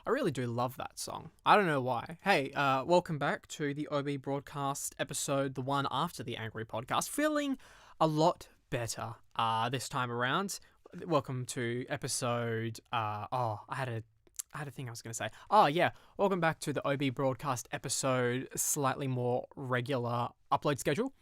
I really do love that song. I don't know why. Hey, welcome back to the OB broadcast episode, the one after the Angry podcast. Feeling a lot better this time around. Welcome to episode. I had a thing I was going to say. Oh, yeah. Welcome back to the OB broadcast episode, slightly more regular upload schedule.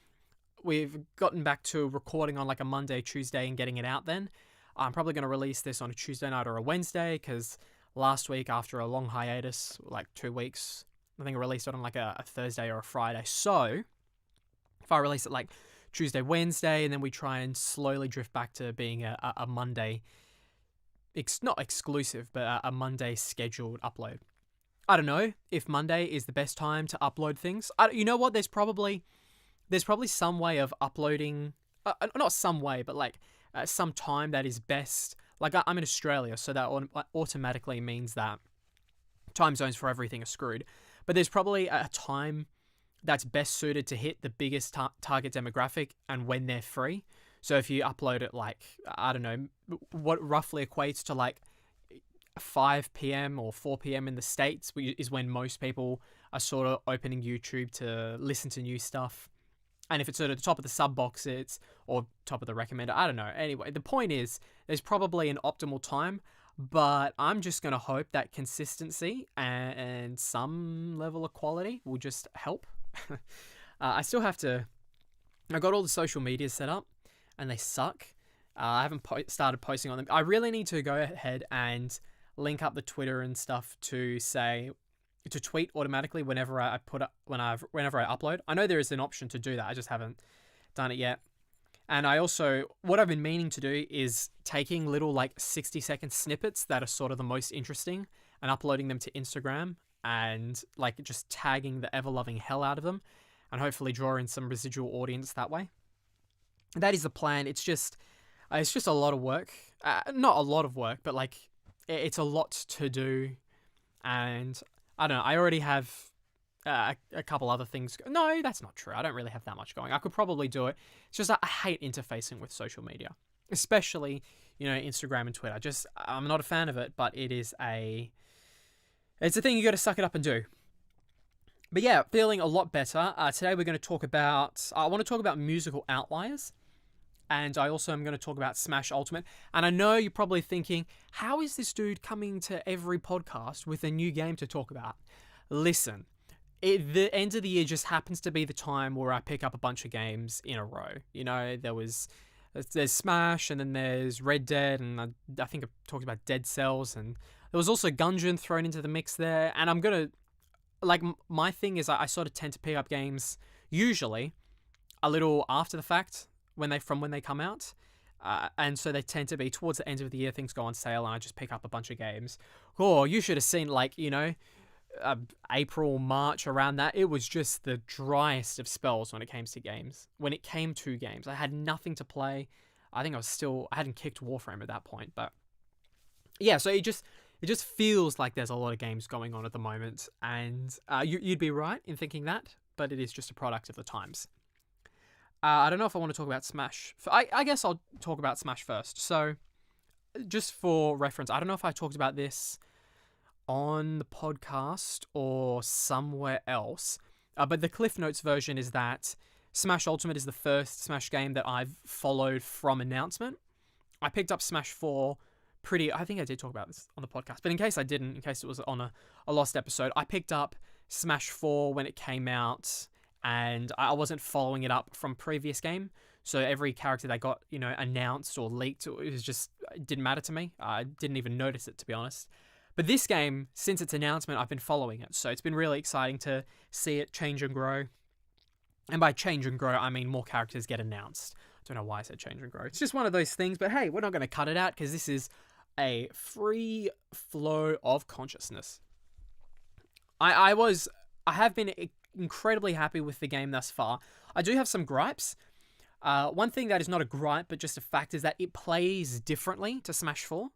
We've gotten back to recording on like a Monday, Tuesday, and getting it out then. I'm probably going to release this on a Tuesday night or a Wednesday because last week, after a long hiatus, like 2 weeks, I think I released it on like a Thursday or a Friday. So if I release it like Tuesday, Wednesday, and then we try and slowly drift back to being a Monday, not exclusive, but a Monday scheduled upload. I don't know if Monday is the best time to upload things. You know what? There's probably some way of uploading, not some way, but like some time that is best. Like I'm in Australia, so that automatically means that time zones for everything are screwed. But there's probably a time that's best suited to hit the biggest target demographic and when they're free. So if you upload it like, I don't know, what roughly equates to like 5 p.m. or 4 p.m. in the States is when most people are sort of opening YouTube to listen to new stuff. And if it's at the top of the sub box, or top of the recommender, I don't know. Anyway, the point is, there's probably an optimal time, but I'm just going to hope that consistency and some level of quality will just help. I still have to... I got all the social media set up, and they suck. I haven't started posting on them. I really need to go ahead and link up the Twitter and stuff to tweet automatically whenever I upload. I know there is an option to do that. I just haven't done it yet. And what I've been meaning to do is taking little like 60-second snippets that are sort of the most interesting and uploading them to Instagram and like just tagging the ever-loving hell out of them and hopefully draw in some residual audience that way. That is the plan. It's just a lot of work. Not a lot of work, but like it's a lot to do. And I don't know, I already have a couple other things. No, that's not true. I don't really have that much going. I could probably do it. It's just I hate interfacing with social media, especially, Instagram and Twitter. I'm not a fan of it, but it's a thing you got to suck it up and do. But yeah, feeling a lot better. Today we're going to talk about, I want to talk about musical Outliers. And I also am going to talk about Smash Ultimate. And I know you're probably thinking, how is this dude coming to every podcast with a new game to talk about? Listen, the end of the year just happens to be the time where I pick up a bunch of games in a row. There's Smash, and then there's Red Dead, and I think I talked about Dead Cells, and there was also Gungeon thrown into the mix there. And I'm going to, like, my thing is I sort of tend to pick up games usually a little after the fact, when they come out, and so they tend to be towards the end of the year. Things go on sale, and I just pick up a bunch of games. Oh, you should have seen April, March, around that. It was just the driest of spells when it came to games. I had nothing to play. I think I hadn't kicked Warframe at that point, but yeah. So it just feels like there's a lot of games going on at the moment, and you'd be right in thinking that, but it is just a product of the times. I don't know if I want to talk about Smash. I guess I'll talk about Smash first. So, just for reference, I don't know if I talked about this on the podcast or somewhere else, but the Cliff Notes version is that Smash Ultimate is the first Smash game that I've followed from announcement. I picked up Smash 4 I think I did talk about this on the podcast, but in case I didn't, in case it was on a lost episode, I picked up Smash 4 when it came out, and I wasn't following it up from previous game. So every character that got, announced or leaked, it didn't matter to me. I didn't even notice it, to be honest. But this game, since its announcement, I've been following it. So it's been really exciting to see it change and grow. And by change and grow, I mean more characters get announced. I don't know why I said change and grow. It's just one of those things. But hey, we're not going to cut it out because this is a free flow of consciousness. I have been incredibly happy with the game thus far. I do have some gripes. One thing that is not a gripe, but just a fact, is that it plays differently to Smash 4.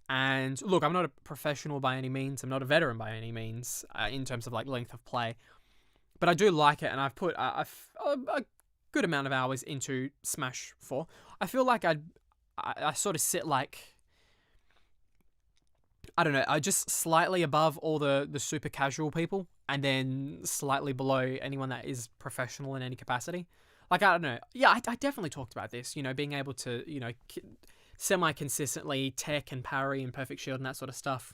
And look, I'm not a professional by any means. I'm not a veteran by any means in terms of like length of play. But I do like it, and I've put a good amount of hours into Smash 4. I feel like I sort of sit like I don't know, just slightly above all the super casual people, and then slightly below anyone that is professional in any capacity. Like, I don't know. Yeah, I definitely talked about this, being able to, semi-consistently tech and parry and perfect shield and that sort of stuff.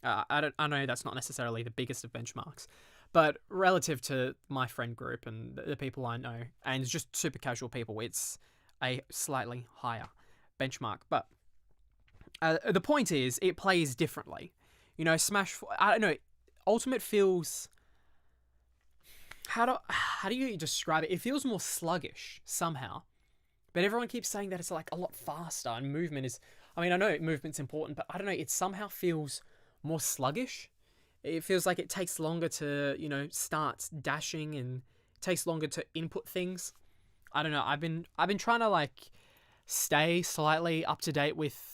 I know that's not necessarily the biggest of benchmarks, but relative to my friend group and the people I know, and just super casual people, it's a slightly higher benchmark. But the point is, it plays differently. Smash. I don't know. Ultimate feels. How do you describe it? It feels more sluggish somehow, but everyone keeps saying that it's like a lot faster and movement is. I mean, I know movement's important, but I don't know. It somehow feels more sluggish. It feels like it takes longer to start dashing, and it takes longer to input things. I don't know. I've been trying to like stay slightly up to date with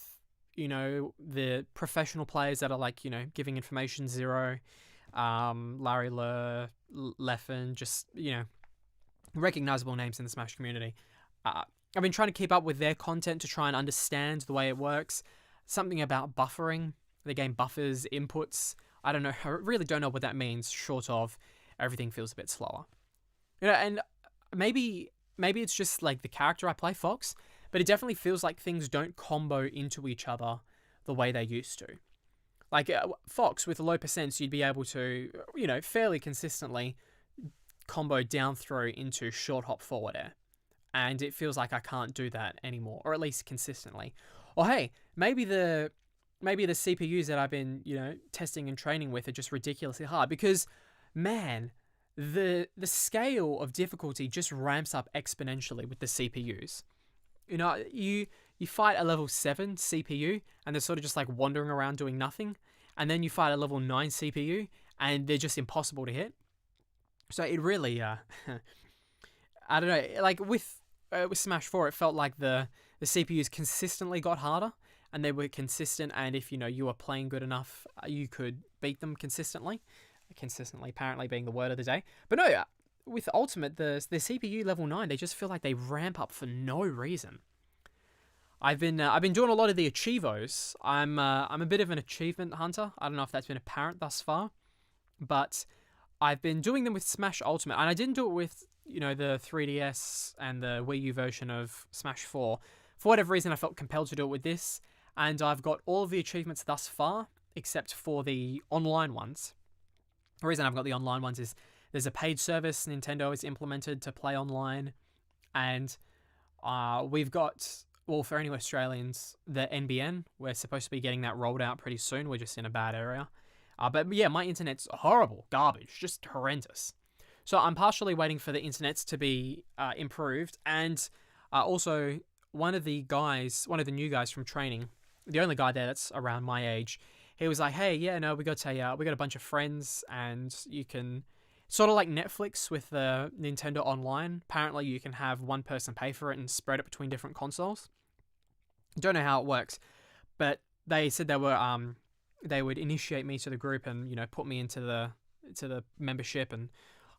the professional players that are like giving information Zero, Larry Lur, Leffen, just recognizable names in the Smash community. I've been trying to keep up with their content to try and understand the way it works. Something about buffering. The game buffers inputs. I don't know. I really don't know what that means, short of everything feels a bit slower. And maybe it's just like the character I play, Fox, but it definitely feels like things don't combo into each other the way they used to. Like Fox, with low percents, you'd be able to, fairly consistently combo down throw into short hop forward air. And it feels like I can't do that anymore, or at least consistently. Or hey, maybe the CPUs that I've been, testing and training with are just ridiculously hard, because, man, the scale of difficulty just ramps up exponentially with the CPUs. You fight a level 7 CPU, and they're sort of just like wandering around doing nothing, and then you fight a level 9 CPU, and they're just impossible to hit. So it really, I don't know, like with Smash 4, it felt like the CPUs consistently got harder, and they were consistent, and if you were playing good enough, you could beat them consistently. Consistently apparently being the word of the day. But no, with Ultimate, the CPU level 9, they just feel like they ramp up for no reason. I've been doing a lot of the Achievos. I'm a bit of an achievement hunter. I don't know if that's been apparent thus far, but I've been doing them with Smash Ultimate, and I didn't do it with the 3DS and the Wii U version of Smash 4. For whatever reason, I felt compelled to do it with this, and I've got all of the achievements thus far, except for the online ones. The reason I've got the online ones is there's a paid service Nintendo has implemented to play online, and we've got, well, for any Australians, the NBN. We're supposed to be getting that rolled out pretty soon. We're just in a bad area. But yeah, my internet's horrible, garbage, just horrendous. So I'm partially waiting for the internet to be improved, and also one of the new guys from training, the only guy there that's around my age, he was like, hey, yeah, no, we got a bunch of friends, and you can, sort of like Netflix with the Nintendo Online, apparently you can have one person pay for it and spread it between different consoles. Don't know how it works, but they said they would initiate me to the group and put me into the membership, and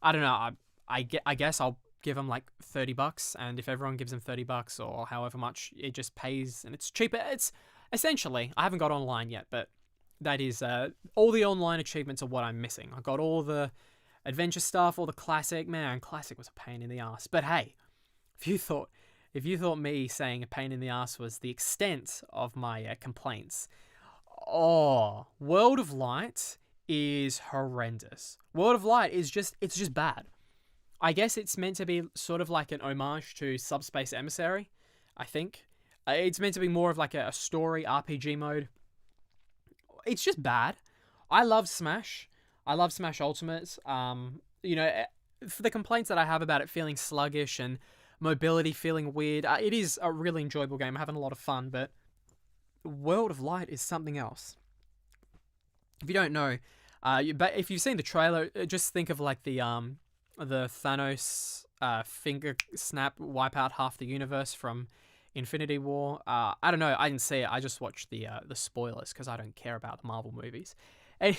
I don't know, I guess I'll give them like $30, and if everyone gives them $30 or however much, it just pays, and it's cheaper. It's essentially, I haven't got online yet, but that is all the online achievements are what I'm missing. I got all the adventure stuff, all the classic. Man, classic was a pain in the ass. But hey, if you thought me saying a pain in the ass was the extent of my complaints, World of Light is horrendous. World of Light is just bad. I guess it's meant to be sort of like an homage to Subspace Emissary, I think. It's meant to be more of like a story RPG mode. It's just bad. I love Smash. I love Smash Ultimate. For the complaints that I have about it feeling sluggish and mobility feeling weird, it is a really enjoyable game. I'm having a lot of fun, but World of Light is something else. If you don't know, but if you've seen the trailer, just think of like the Thanos finger snap, wipe out half the universe from Infinity War. I don't know. I didn't see it. I just watched the spoilers because I don't care about the Marvel movies. I'm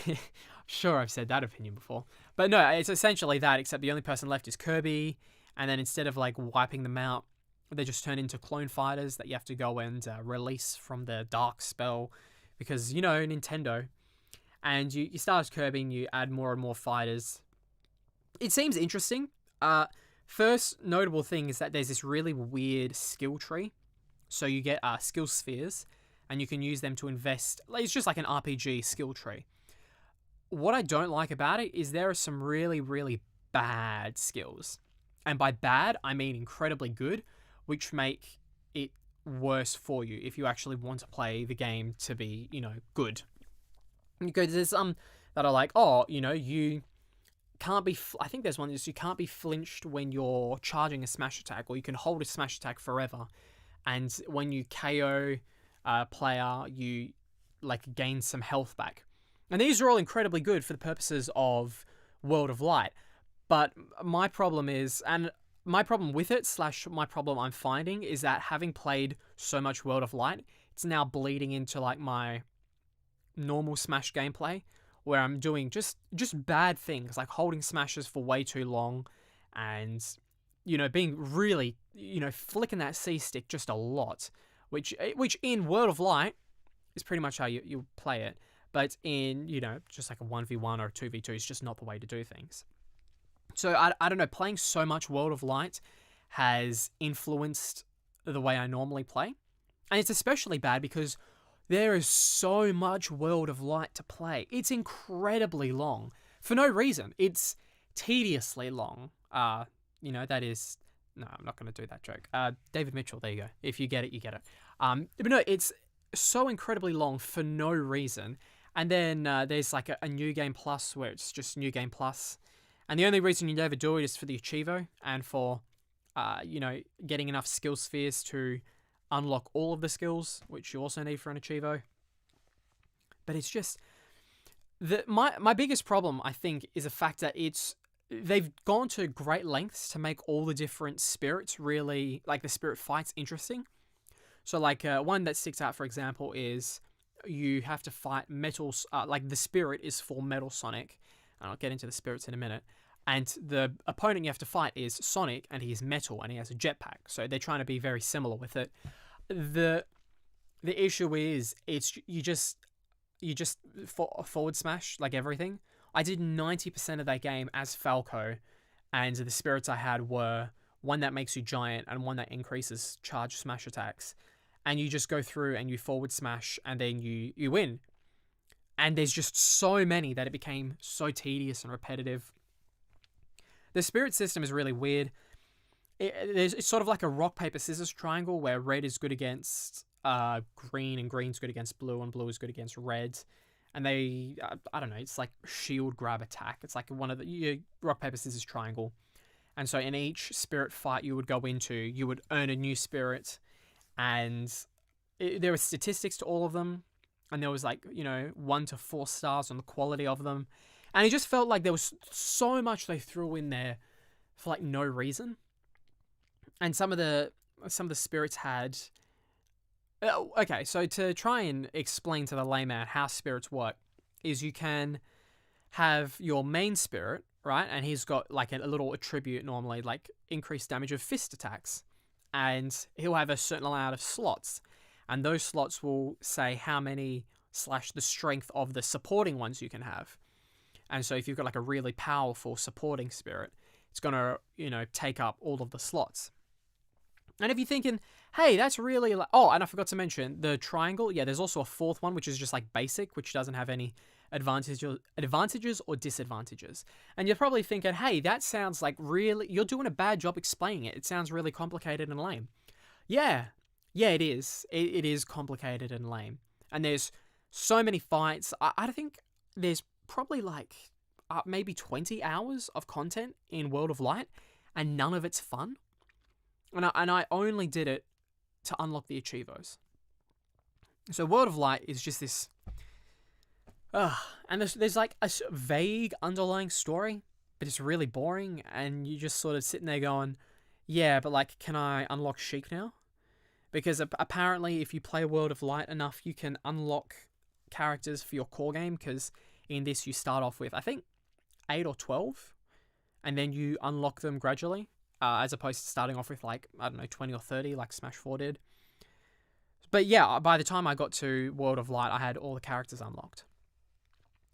sure I've said that opinion before, but no, it's essentially that. Except the only person left is Kirby, and then instead of like wiping them out, they just turn into clone fighters that you have to go and release from the dark spell because, Nintendo. And you start as Kirby and you add more and more fighters. It seems interesting. First notable thing is that there's this really weird skill tree. So you get skill spheres, and you can use them to invest. It's just like an RPG skill tree. What I don't like about it is there are some really, really bad skills. And by bad, I mean incredibly good, which make it worse for you if you actually want to play the game to be, good. Because there's some that are like, you can't be... I think there's one that's you can't be flinched when you're charging a smash attack, or you can hold a smash attack forever. And when you KO a player, you, gain some health back. And these are all incredibly good for the purposes of World of Light. But my problem is, and my problem with it, / my problem I'm finding, is that having played so much World of Light, it's now bleeding into, my normal Smash gameplay, where I'm doing just bad things, like holding smashes for way too long, and, being really, flicking that C-stick just a lot, which in World of Light is pretty much how you play it. But in, just like a 1v1 or a 2v2 is just not the way to do things. So, I don't know, playing so much World of Light has influenced the way I normally play. And it's especially bad because there is so much World of Light to play. It's incredibly long. For no reason. It's tediously long. That is... No, I'm not going to do that joke. David Mitchell, there you go. If you get it, you get it. But no, it's so incredibly long for no reason. And then there's like a New Game Plus where it's just New Game Plus. And the only reason you never do it is for the Achievo and for, getting enough skill spheres to unlock all of the skills, which you also need for an Achievo. But it's just... My biggest problem, I think, is the fact that they've gone to great lengths to make all the different spirits really, the spirit fights, interesting. So, one that sticks out, for example, is you have to fight metals. The spirit is for Metal Sonic. And I'll get into the spirits in a minute. And the opponent you have to fight is Sonic, and he's metal, and he has a jetpack. So they're trying to be very similar with it. The issue is you just forward smash like everything. I did 90% of that game as Falco, and the spirits I had were one that makes you giant and one that increases charge smash attacks. And you just go through and you forward smash, and then you win. And there's just so many that it became so tedious and repetitive. The spirit system is really weird. It's sort of like a rock, paper, scissors triangle where red is good against green and green's good against blue and blue is good against red. And they, I don't know, it's like shield, grab, attack. It's like one of the rock, paper, scissors triangle. And so in each spirit fight you would go into, you would earn a new spirit. And there were statistics to all of them. And there was 1 to 4 stars on the quality of them. And it just felt like there was so much they threw in there for no reason. And some of the spirits had... Okay, so to try and explain to the layman how spirits work, is you can have your main spirit, right? And he's got a little attribute normally, increased damage of fist attacks. And he'll have a certain amount of slots. And those slots will say how many / the strength of the supporting ones you can have. And so if you've got a really powerful supporting spirit, it's going to, take up all of the slots. And if you're thinking, hey, that's really... Oh, and I forgot to mention, the triangle, yeah, there's also a fourth one, which is just basic, which doesn't have any advantages or disadvantages. And you're probably thinking, hey, that sounds really... You're doing a bad job explaining it. It sounds really complicated and lame. Yeah, it is. It is complicated and lame. And there's so many fights. I think there's probably maybe 20 hours of content in World of Light, and none of it's fun. And I only did it to unlock the Achievos. So World of Light is just this... and there's a vague underlying story, but it's really boring, and you just sort of sitting there going, yeah, but can I unlock Sheik now? Because apparently if you play World of Light enough, you can unlock characters for your core game, because in this you start off with, I think, 8 or 12, and then you unlock them gradually, as opposed to starting off with 20 or 30 like Smash 4 did. But yeah, by the time I got to World of Light, I had all the characters unlocked.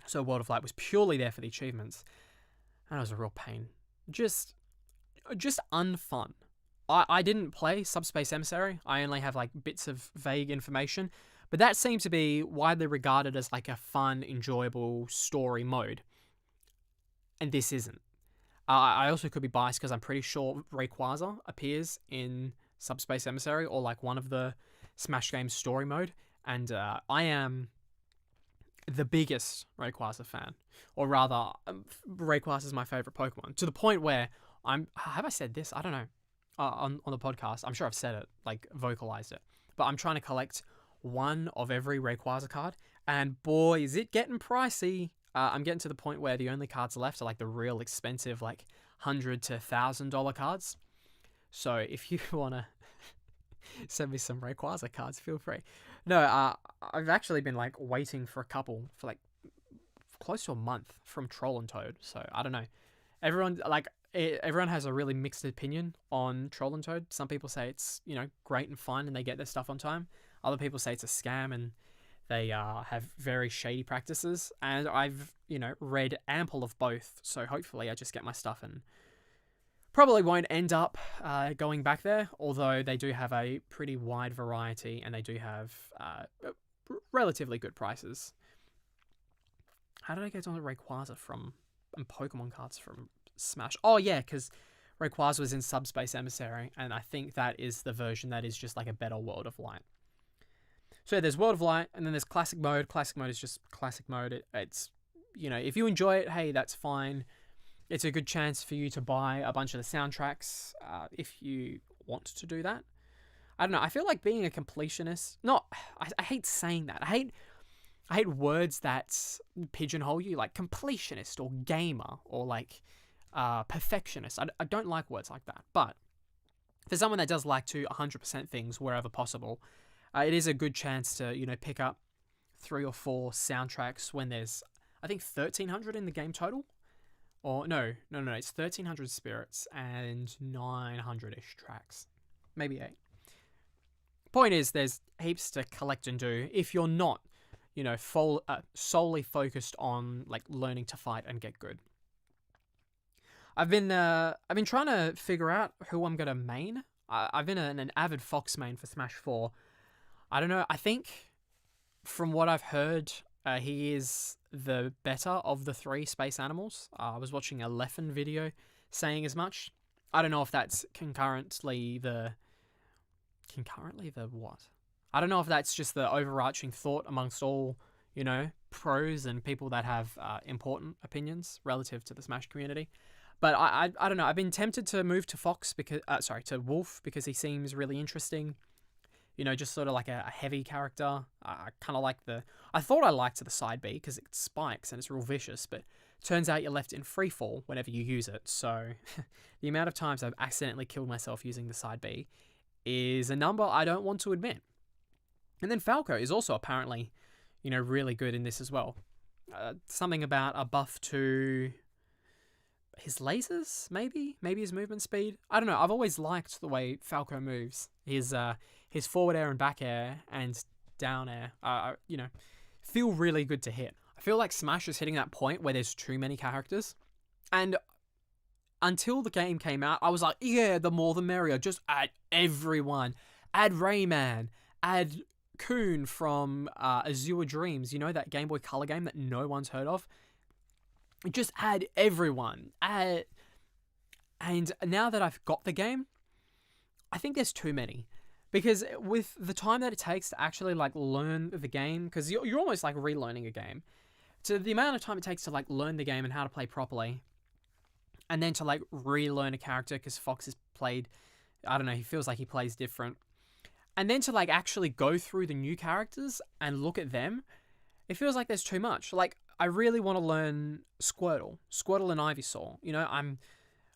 So World of Light was purely there for the achievements, and it was a real pain. Just unfun. I didn't play Subspace Emissary. I only have like bits of vague information, but that seemed to be widely regarded as like a fun, enjoyable story mode, and this isn't. I also could be biased because I'm pretty sure Rayquaza appears in Subspace Emissary or like one of the Smash games story mode, and I am the biggest Rayquaza fan, or rather, Rayquaza is my favorite Pokemon, to the point where have I said this? I don't know. On the podcast, I'm sure I've said it, like vocalized it, but I'm trying to collect one of every Rayquaza card, and boy, is it getting pricey. I'm getting to the point where the only cards left are like the real expensive, like $100 to $1,000 cards. So if you want to send me some Rayquaza cards, feel free. No, I've actually been like waiting for a couple for like close to a month from Troll and Toad. So I don't know. Everyone has a really mixed opinion on Troll and Toad. Some people say it's, great and fun and they get their stuff on time. Other people say it's a scam and they have very shady practices. And I've, read ample of both. So hopefully I just get my stuff and probably won't end up going back there. Although they do have a pretty wide variety and they do have relatively good prices. How did I get onto Rayquaza and Pokemon cards from Smash? Oh yeah, because Rayquaza was in Subspace Emissary, and I think that is the version that is just like a better World of Light. So there's World of Light, and then there's Classic Mode. Classic Mode is just Classic Mode. It's, if you enjoy it, hey, that's fine. It's a good chance for you to buy a bunch of the soundtracks if you want to do that. I don't know. I feel like being a completionist. I hate saying that. I hate words that pigeonhole you, like completionist or gamer or like perfectionist. I don't like words like that. But for someone that does like to 100% things wherever possible, it is a good chance to, pick up 3 or 4 soundtracks when there's, I think, 1,300 in the game total. Or no, it's 1,300 spirits and 900-ish tracks. Maybe 8. Point is, there's heaps to collect and do if you're not, solely focused on like learning to fight and get good. I've been trying to figure out who I'm gonna main. I've been an avid Fox main for Smash 4. I don't know. I think from what I've heard, he is the better of the 3 space animals. I was watching a Leffen video saying as much. I don't know if that's concurrently the what? I don't know if that's just the overarching thought amongst all, pros and people that have important opinions relative to the Smash community. But I don't know. I've been tempted to move to to Wolf because he seems really interesting. Just sort of like a heavy character. I kind of like I thought I liked the side B because it spikes and it's real vicious, but turns out you're left in free fall whenever you use it. So the amount of times I've accidentally killed myself using the side B is a number I don't want to admit. And then Falco is also apparently, really good in this as well. Something about a buff to his lasers, maybe his movement speed. I don't know. I've always liked the way Falco moves. His forward air and back air and down air, feel really good to hit. I feel like Smash is hitting that point where there's too many characters. And until the game came out, I was like, yeah, the more the merrier. Just add everyone. Add Rayman. Add Coon from Azure Dreams. That Game Boy Color game that no one's heard of? Just add everyone. And now that I've got the game, I think there's too many. Because with the time that it takes to actually like learn the game, because you're almost like relearning a game, so the amount of time it takes to like learn the game and how to play properly, and then to like relearn a character because Fox has played, I don't know, he feels like he plays different, and then to like actually go through the new characters and look at them, it feels like there's too much. Like I really want to learn Squirtle and Ivysaur.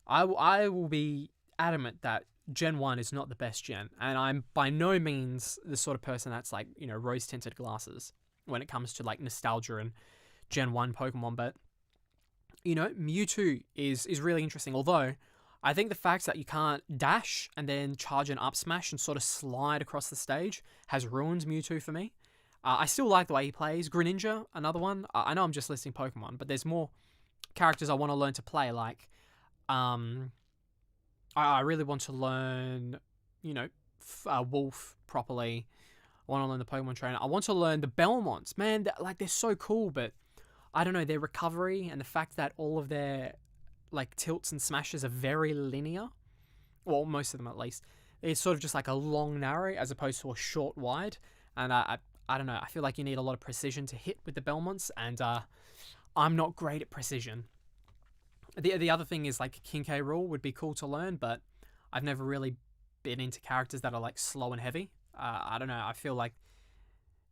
I will be adamant that Gen 1 is not the best gen, and I'm by no means the sort of person that's like, rose-tinted glasses when it comes to like nostalgia and Gen 1 Pokemon, but Mewtwo is really interesting, although I think the fact that you can't dash and then charge an up smash and sort of slide across the stage has ruined Mewtwo for me. I still like the way he plays. Greninja, another one. I know I'm just listing Pokemon, but there's more characters I want to learn to play. Like, I really want to learn, Wolf properly. I want to learn the Pokemon Trainer. I want to learn the Belmonts. Man, they're so cool, but I don't know, their recovery and the fact that all of their tilts and smashes are very linear. Well, most of them at least. It's sort of just like a long narrow as opposed to a short wide. And I don't know, I feel like you need a lot of precision to hit with the Belmonts, and I'm not great at precision. The other thing is King K. Rool would be cool to learn, but I've never really been into characters that are slow and heavy. I don't know, I feel like,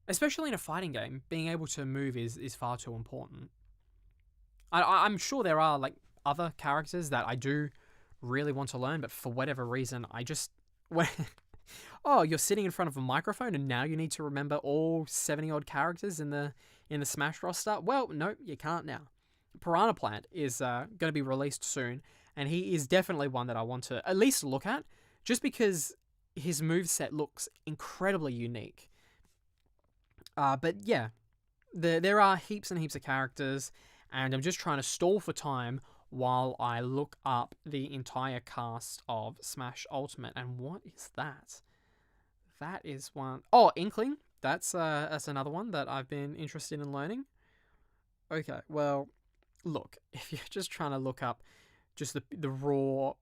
especially in a fighting game, being able to move is far too important. I'm sure there are other characters that I do really want to learn, but for whatever reason, I just... Oh, you're sitting in front of a microphone and now you need to remember all 70-odd characters in the Smash roster? Well, no, you can't now. Piranha Plant is going to be released soon, and he is definitely one that I want to at least look at, just because his moveset looks incredibly unique. But yeah, there are heaps and heaps of characters, and I'm just trying to stall for time while I look up the entire cast of Smash Ultimate. And what is that? That is one... Oh, Inkling. That's another one that I've been interested in learning. Okay, well, look, if you're just trying to look up just the raw,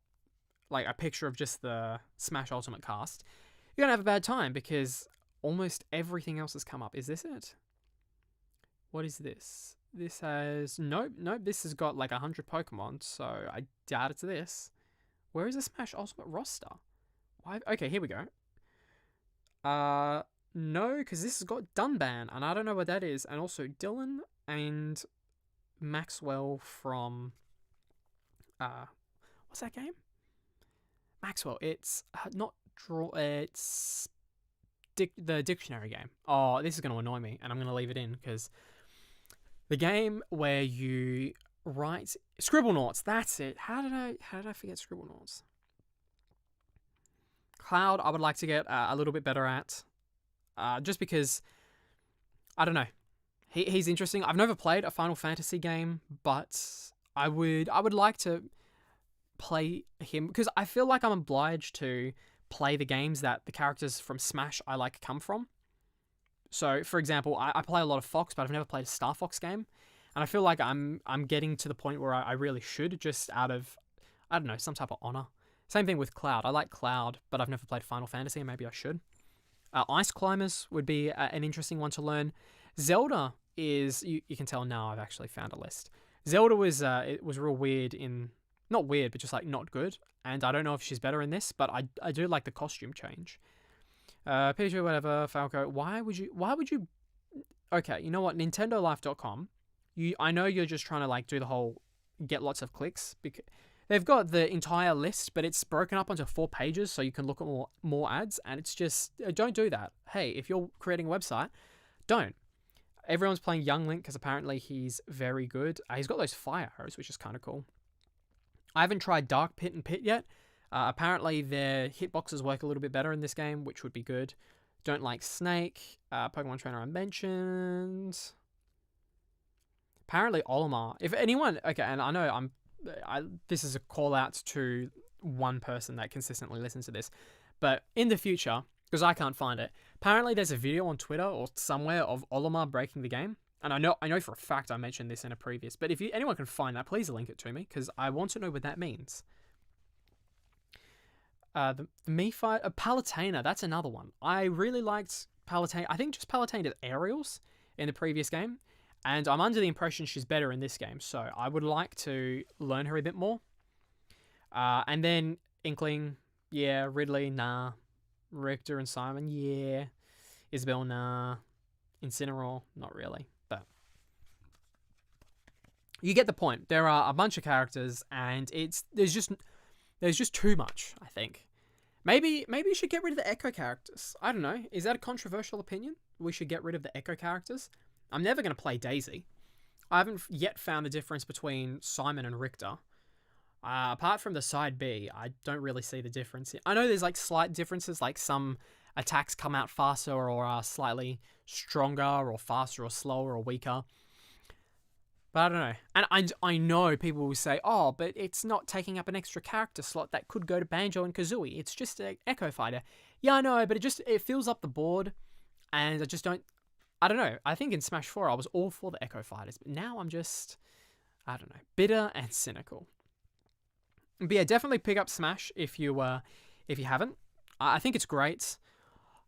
a picture of just the Smash Ultimate cast, you're going to have a bad time, because almost everything else has come up. Is this it? What is this? This has... Nope, this has got 100 Pokemon, so I doubt it's this. Where is the Smash Ultimate roster? Why? Okay, here we go. No, because this has got Dunban, and I don't know what that is. And also Dylan and Maxwell from... what's that game? Maxwell. It's not draw... It's... the dictionary game. Oh, this is going to annoy me, and I'm going to leave it in, because... The game where you write... Scribblenauts, that's it. How did I forget Scribblenauts? Cloud, I would like to get a little bit better at. Just because, I don't know. He's interesting. I've never played a Final Fantasy game, but I would like to play him, because I feel like I'm obliged to play the games that the characters from Smash I like come from. So, for example, I play a lot of Fox, but I've never played a Star Fox game. And I feel like I'm getting to the point where I really should, just out of, I don't know, some type of honor. Same thing with Cloud. I like Cloud, but I've never played Final Fantasy, and maybe I should. Ice Climbers would be an interesting one to learn. Zelda is, you can tell now I've actually found a list. Zelda was it was real weird in, not weird, but just not good. And I don't know if she's better in this, but I do like the costume change. Picture, whatever, Falco. Why would you... Okay, you know what? NintendoLife.com. I know you're just trying to do the whole get lots of clicks, because they've got the entire list, but it's broken up onto 4 pages, so you can look at more ads, and it's just... Don't do that. Hey, if you're creating a website, don't. Everyone's playing Young Link, because apparently he's very good. He's got those fire arrows, which is kind of cool. I haven't tried Dark Pit and Pit yet. Apparently their hitboxes work a little bit better in this game, which would be good. Don't like Snake. Pokemon Trainer I mentioned. Apparently Olimar. If anyone... Okay, and I know this is a call out to one person that consistently listens to this. But in the future, because I can't find it, apparently there's a video on Twitter or somewhere of Olimar breaking the game. And I know for a fact I mentioned this in a previous. But if anyone can find that, please link it to me, because I want to know what that means. The Miifight... Palutena, that's another one. I really liked Palutena. I think just Palutena did aerials in the previous game. And I'm under the impression she's better in this game. So I would like to learn her a bit more. And then Inkling, yeah. Ridley, nah. Richter and Simon, yeah. Isabel, nah. Incineroar, not really. But you get the point. There are a bunch of characters, and there's just too much, I think. Maybe you should get rid of the Echo characters. I don't know. Is that a controversial opinion? We should get rid of the Echo characters? I'm never going to play Daisy. I haven't yet found the difference between Simon and Richter. Apart from the side B, I don't really see the difference. I know there's like slight differences, like some attacks come out faster or are slightly stronger or faster or slower or weaker. But I don't know. And I know people will say, oh, but it's not taking up an extra character slot that could go to Banjo and Kazooie. It's just an Echo Fighter. Yeah, I know, but it fills up the board. And I don't know. I think in Smash 4 I was all for the Echo Fighters. But now I'm just, I don't know, bitter and cynical. But yeah, definitely pick up Smash if you haven't. I think it's great.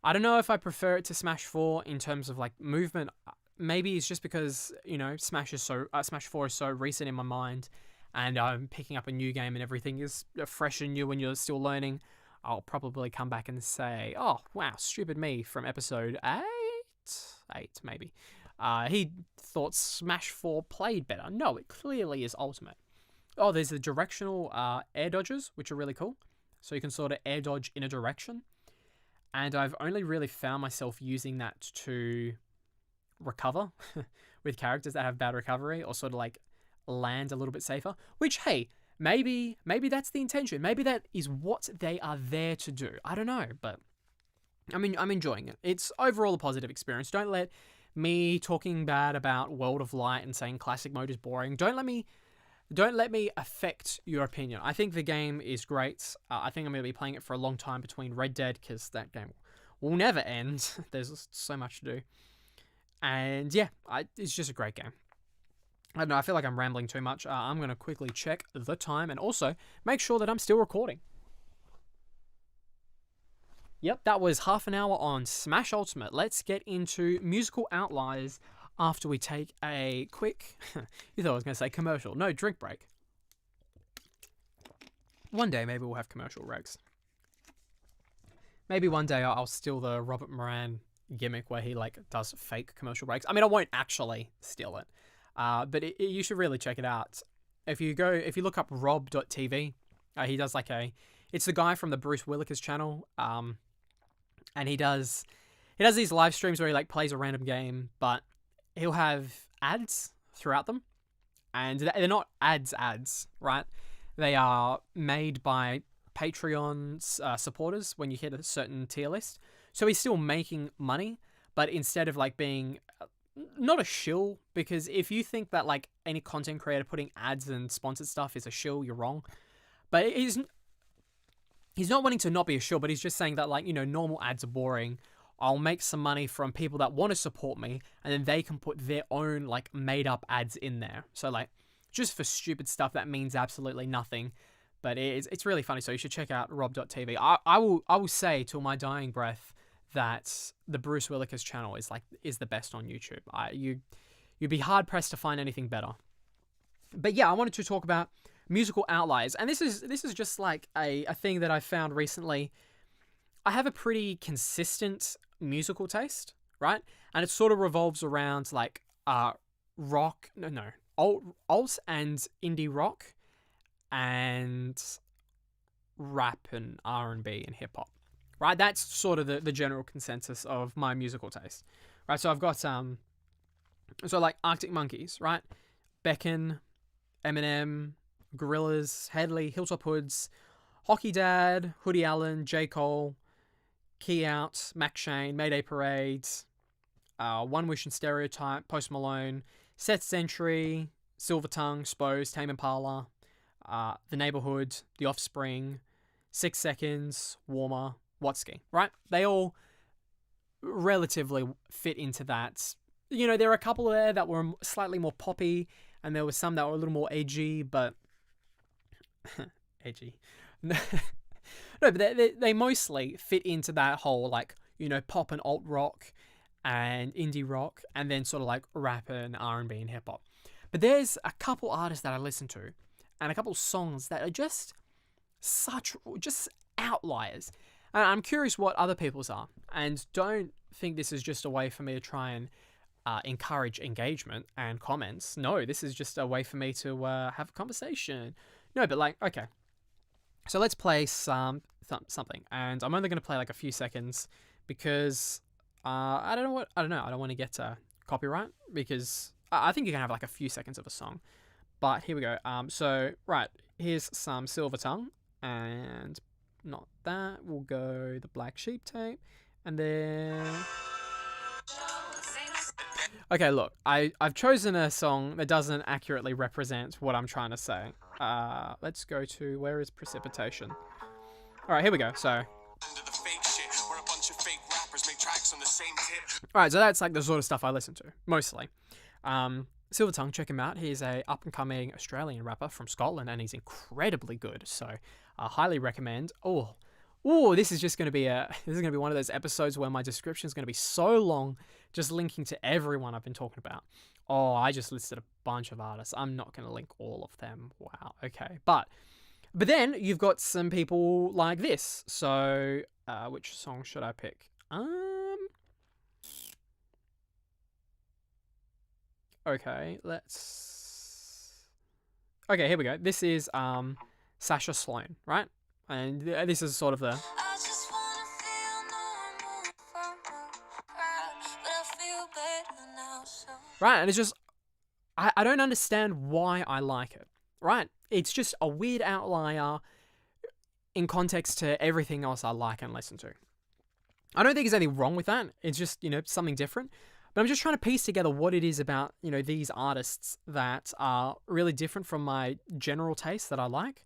I don't know if I prefer it to Smash 4 in terms of like movement. Maybe it's just because, Smash 4 is so recent in my mind, and I'm picking up a new game and everything is fresh and new and you're still learning. I'll probably come back and say, oh, wow, stupid me from episode 8 maybe. He thought Smash 4 played better. No, it clearly is Ultimate. Oh, there's the directional air dodges, which are really cool. So you can sort of air dodge in a direction. And I've only really found myself using that to recover with characters that have bad recovery, or sort of like land a little bit safer, which, hey, maybe that's the intention. Maybe that is what they are there to do. I don't know, but I'm enjoying it. It's overall a positive experience. Don't let me talking bad about World of Light and saying classic mode is boring. Don't let me affect your opinion. I think the game is great. I think I'm going to be playing it for a long time between Red Dead, because that game will never end. There's so much to do. And yeah, it's just a great game. I don't know, I feel like I'm rambling too much. I'm going to quickly check the time and also make sure that I'm still recording. Yep, that was half an hour on Smash Ultimate. Let's get into musical outliers after we take a quick, you thought I was going to say commercial. No, drink break. One day maybe we'll have commercial regs. Maybe one day I'll steal the Robert Moran gimmick where he like does fake commercial breaks. I mean, I won't actually steal it, but you should really check it out. If you look up rob.tv, he does it's the guy from the Bruce Willikers channel, and he does these live streams where he like plays a random game, but he'll have ads throughout them, and they're not ads, right? They are made by Patreon's supporters when you hit a certain tier list. So he's still making money, but instead of like being not a shill, because if you think that like any content creator putting ads and sponsored stuff is a shill, you're wrong. But he's not wanting to not be a shill, but he's just saying that like, normal ads are boring. I'll make some money from people that want to support me, and then they can put their own like made up ads in there. So like just for stupid stuff that means absolutely nothing. But it's really funny, so you should check out rob.tv. I will say till my dying breath that the Bruce Willikers channel is the best on YouTube. You'd be hard pressed to find anything better. But yeah, I wanted to talk about musical outliers, and this is just like a thing that I found recently. I have a pretty consistent musical taste, right? And it sort of revolves around like rock, alt and indie rock, and rap and R&B and hip hop, right? That's sort of the general consensus of my musical taste, right? So I've got so like Arctic Monkeys, right? Beckon, Eminem, Gorillaz, Headley, Hilltop Hoods, Hockey Dad, Hoodie Allen, J. Cole, Key Out, Mac Shane, Mayday Parade, One Wish and Stereotype, Post Malone, Seth Century, Silvertongue, Spose, Tame Impala, The Neighborhood, The Offspring, 6 Seconds, Warmer, Watsky, right? They all relatively fit into that. There are a couple there that were slightly more poppy, and there were some that were a little more edgy, but edgy. No, but they mostly fit into that whole like, pop and alt rock and indie rock, and then sort of like rap and R&B and hip hop. But there's a couple artists that I listen to, and a couple songs that are just outliers. And I'm curious what other people's are, and don't think this is just a way for me to try and encourage engagement and comments. No, this is just a way for me to have a conversation. No, but like, okay. So let's play something, and I'm only going to play like a few seconds because I don't know. I don't want to get copyright, because I think you can have like a few seconds of a song. But here we go. So right, Here's some Silvertongue, and not that. We'll go the Black Sheep tape, and then. Okay, look, I've chosen a song that doesn't accurately represent what I'm trying to say. Let's go to where is Precipitation. All right, here we go. So. Alright, so that's like the sort of stuff I listen to, mostly. Silvertongue, check him out. He's a up-and-coming Australian rapper from Scotland, and he's incredibly good, so I highly recommend. This is just going to be one of those episodes where my description is going to be so long, just linking to everyone I've been talking about. Oh, I just listed a bunch of artists. I'm not going to link all of them. Wow, okay. But then you've got some people like this. So, which song should I pick? Okay, Okay, here we go. This is Sasha Sloan, right? And this is sort of the. Right, and it's just. I don't understand why I like it, right? It's just a weird outlier in context to everything else I like and listen to. I don't think there's anything wrong with that. It's just, something different. But I'm just trying to piece together what it is about, these artists that are really different from my general taste that I like.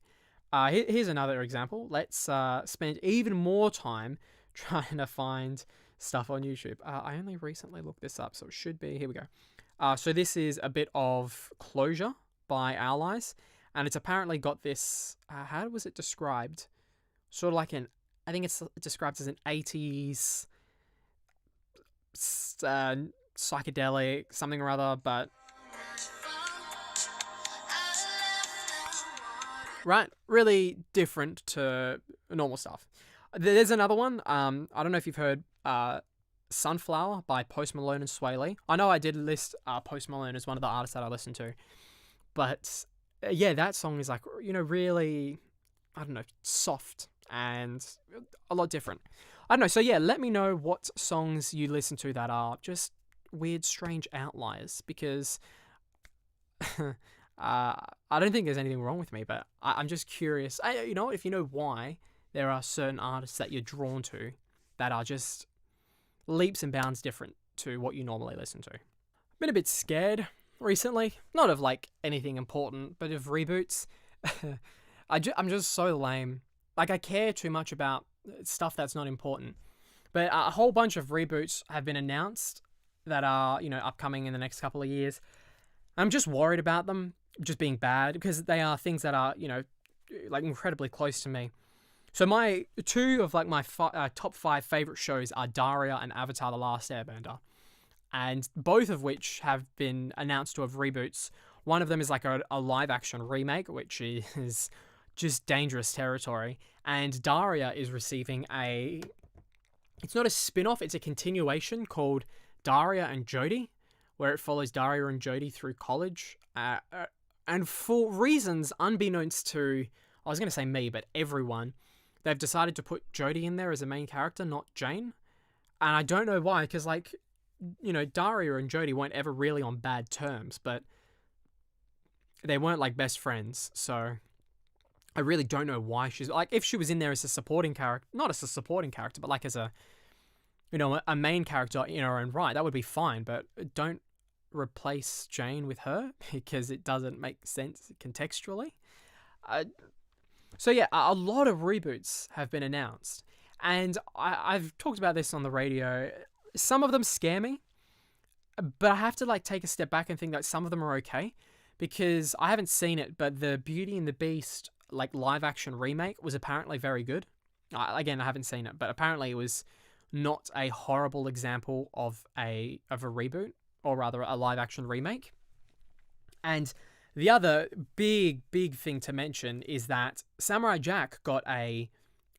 Here's another example. Let's spend even more time trying to find stuff on YouTube. I only recently looked this up, so it should be. Here we go. So this is a bit of Closure by Outliers. And it's apparently got this, how was it described? Sort of like I think it's described as an 80s psychedelic something or other, but right, really different to normal stuff. There's another one. I don't know if you've heard Sunflower by Post Malone and Sway Lee. I know I did list Post Malone as one of the artists that I listen to, but yeah, that song is like, really, I don't know, soft and a lot different. I don't know. So yeah, let me know what songs you listen to that are just weird, strange outliers, because I don't think there's anything wrong with me, but I'm just curious. If you know why there are certain artists that you're drawn to that are just leaps and bounds different to what you normally listen to. I've been a bit scared recently, not of like anything important, but of reboots. I'm just so lame. Like, I care too much about stuff that's not important. But a whole bunch of reboots have been announced that are, upcoming in the next couple of years. I'm just worried about them just being bad, because they are things that are, like incredibly close to me. So my two of like my top 5 favorite shows are Daria and Avatar: The Last Airbender. And both of which have been announced to have reboots. One of them is like a live action remake, which is just dangerous territory. And Daria is receiving it's not a spin-off, it's a continuation called Daria and Jodie, where it follows Daria and Jodie through college. And for reasons unbeknownst to, I was going to say me, but everyone, they've decided to put Jodie in there as a main character, not Jane. And I don't know why, because Daria and Jodie weren't ever really on bad terms, but they weren't like best friends, so I really don't know why she's like, if she was in there as a supporting character, not as a supporting character, but like as a main character in her own right, that would be fine, but don't replace Jane with her because it doesn't make sense contextually. So yeah, a lot of reboots have been announced, and I've talked about this on the radio. Some of them scare me, but I have to like take a step back and think that some of them are okay, because I haven't seen it, but the Beauty and the Beast like live action remake was apparently very good. Again, I haven't seen it, but apparently it was not a horrible example of a reboot, or rather a live action remake. And the other big thing to mention is that Samurai Jack got not a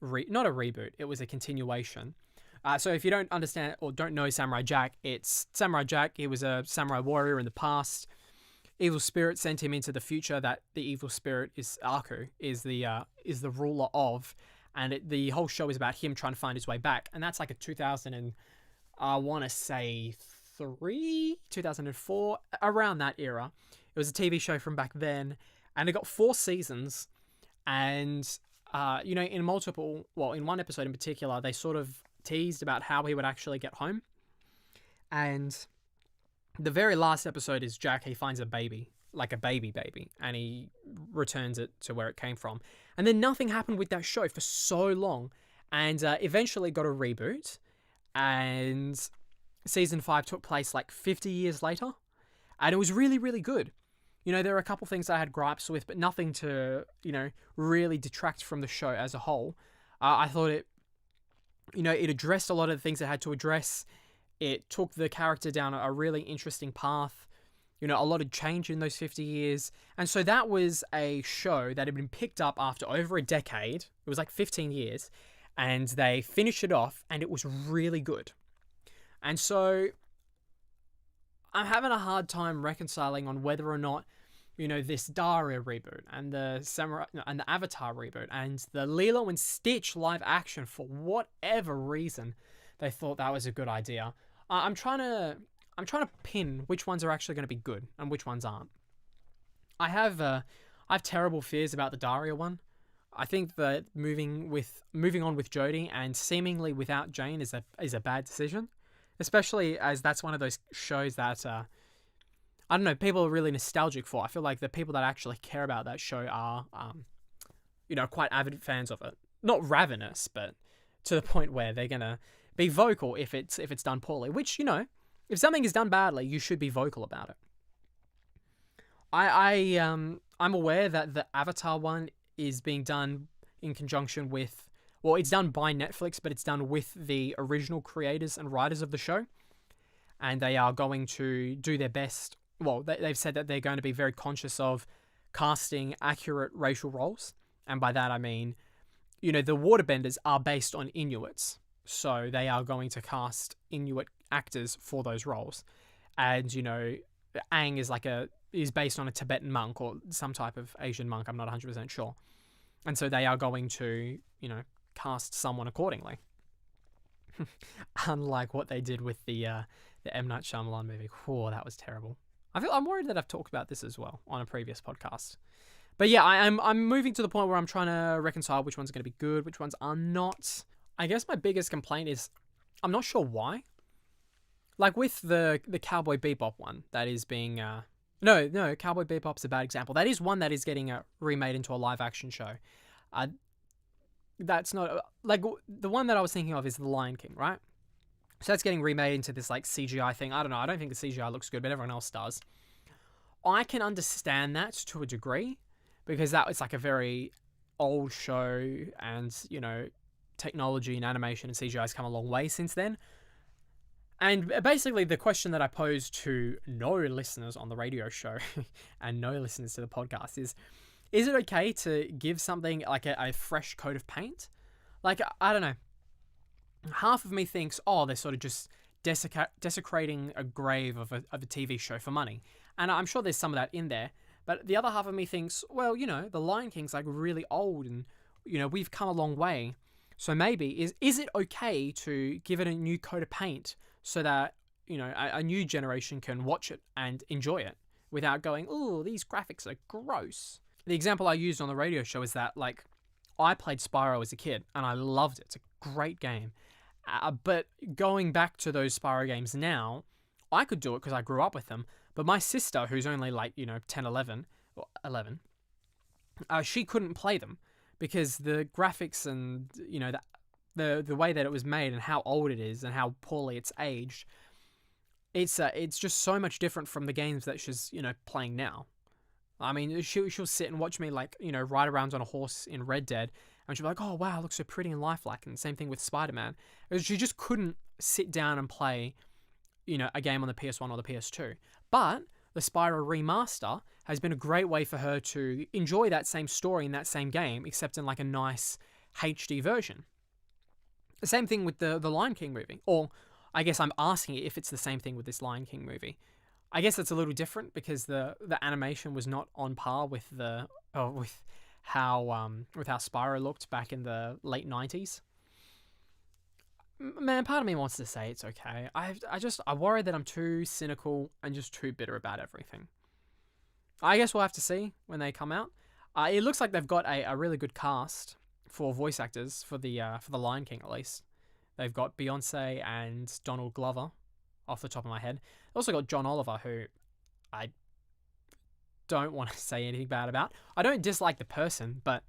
reboot, it was a continuation. So if you don't understand or don't know Samurai Jack, it's Samurai Jack. He was a samurai warrior in the past. Evil spirit sent him into the future that the evil spirit is Aku, is the ruler of, and the whole show is about him trying to find his way back. And that's like a 2000 and I want to say 2004, around that era. It was a TV show from back then, and it got 4 seasons. And in in one episode in particular, they sort of teased about how he would actually get home. And the very last episode is Jack. He finds a baby, like a baby, and he returns it to where it came from. And then nothing happened with that show for so long, and eventually got a reboot. And season 5 took place like 50 years later, and it was really, really good. There are a couple things I had gripes with, but nothing to, really detract from the show as a whole. I thought it addressed a lot of the things it had to address. It took the character down a really interesting path. A lot of change in those 50 years. And so that was a show that had been picked up after over a decade. It was like 15 years. And they finished it off, and it was really good. And so I'm having a hard time reconciling on whether or not, this Daria reboot and the Avatar reboot and the Lilo and Stitch live action, for whatever reason, they thought that was a good idea. I'm trying to pin which ones are actually going to be good and which ones aren't. I have terrible fears about the Daria one. I think that moving on with Jodie and seemingly without Jane is a bad decision, especially as that's one of those shows that I don't know, people are really nostalgic for. I feel like the people that actually care about that show are quite avid fans of it. Not ravenous, but to the point where they're gonna be vocal if it's done poorly. Which, if something is done badly, you should be vocal about it. I'm aware that the Avatar one is being done in conjunction with, it's done by Netflix, but it's done with the original creators and writers of the show, and they are going to do their best. Well, they've said that they're going to be very conscious of casting accurate racial roles, and by that I mean, the waterbenders are based on Inuits, so they are going to cast Inuit actors for those roles, and Aang is based on a Tibetan monk or some type of Asian monk. I'm not 100% sure. And so they are going to, cast someone accordingly. Unlike what they did with the M. Night Shyamalan movie. Whoa, that was terrible. I'm worried that I've talked about this as well on a previous podcast. But yeah, I'm moving to the point where I'm trying to reconcile which ones are going to be good, which ones are not. I guess my biggest complaint is I'm not sure why. Like with the Cowboy Bebop one that is being... No, Cowboy Bebop's a bad example. That is one that is getting remade into a live-action show. That's not... the one that I was thinking of is The Lion King, right? So that's getting remade into this, CGI thing. I don't know. I don't think the CGI looks good, but everyone else does. I can understand that to a degree, because that was, a very old show, and, technology and animation and CGI has come a long way since then. And basically the question that I posed to no listeners on the radio show and no listeners to the podcast is it okay to give something like a fresh coat of paint? I don't know. Half of me thinks, they're sort of just desecrating a grave of a TV show for money. And I'm sure there's some of that in there. But the other half of me thinks, well, The Lion King's really old, and, we've come a long way. So maybe, is it okay to give it a new coat of paint so that, a new generation can watch it and enjoy it without going, oh, these graphics are gross. The example I used on the radio show is that, I played Spyro as a kid and I loved it. It's a great game. But going back to those Spyro games now, I could do it because I grew up with them. But my sister, who's only 10, 11, or 11, she couldn't play them because the graphics and, the way that it was made and how old it is and how poorly it's aged, it's just so much different from the games that she's, playing now. I mean, she'll sit and watch me ride around on a horse in Red Dead, and she'll be like, oh wow, it looks so pretty and lifelike. And the same thing with Spider-Man. She just couldn't sit down and play, a game on the PS1 or the PS2. But the Spyro remaster has been a great way for her to enjoy that same story in that same game, except in a nice HD version. The same thing with the Lion King movie. Or I guess I'm asking if it's the same thing with this Lion King movie. I guess it's a little different because the animation was not on par with with how Spyro looked back in the late 90s. Man, part of me wants to say it's okay. I worry that I'm too cynical and just too bitter about everything. I guess we'll have to see when they come out. It looks like they've got a really good cast for voice actors for the Lion King at least. They've got Beyonce and Donald Glover, off the top of my head. They've also got John Oliver, who I don't want to say anything bad about. I don't dislike the person, but